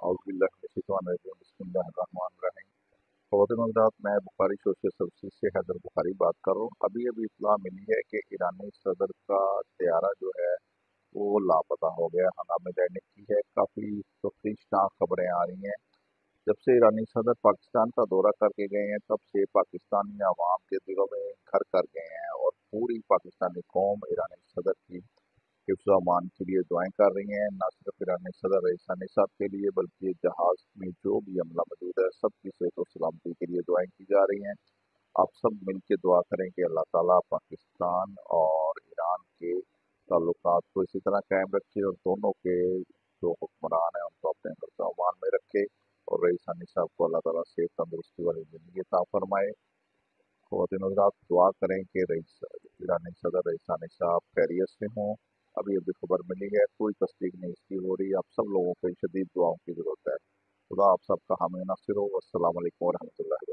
औज़ुबिल्लाहि बिस्मिल्लाहिर्रहमानिर्रहीम। ख़वातीन और हज़रात, मैं बुखारी सोशल सर्विसेज से हैदर बुखारी बात कर रहा हूँ। अभी अभी इत्तला मिली है कि ईरानी सदर का तैयारा जो है वो लापता हो गया। हंगामे दैनिक की है, काफ़ी तफ्तीशनाक खबरें आ रही हैं। जब से ईरानी सदर पाकिस्तान का दौरा करके गए हैं, तब से पाकिस्तानी अवाम के दिलों में घर कर गए हैं और पूरी पाकिस्तानी कौम ईरानी सदर की हिफ्ज़ अमान के लिए दुआएं कर रही हैं। न सिर्फ ईरानी सदर रईसानी साहब के लिए, बल्कि जहाज़ में जो भी अमला मौजूद है, सबकी सेहत और सलामती के लिए दुआएं की जा रही हैं। आप सब मिल के दुआ करें कि अल्लाह ताला पाकिस्तान और ईरान के ताल्लुकात को इसी तरह कायम रखे और दोनों के जो हुक्मरान हैं उनको अपने हिफ्ज़ अमान में रखे और रईसानी साहब को अल्लाह ताला सेहत तंदुरुस्ती वाली ज़िंदगी अता फरमाए। ख़वातीन और हज़रात, दुआ करें कि रईस ईरानी सदर रईसानी साहब खैरियत से हों। अभी अभी खबर मिली है, कोई तस्दीक नहीं इसकी हो रही। आप सब लोगों को शदीद दुआओं की ज़रूरत है। खुदा आप सबका हामी नासिर हो। अस्सलामु अलैकुम वरहमतुल्लाहि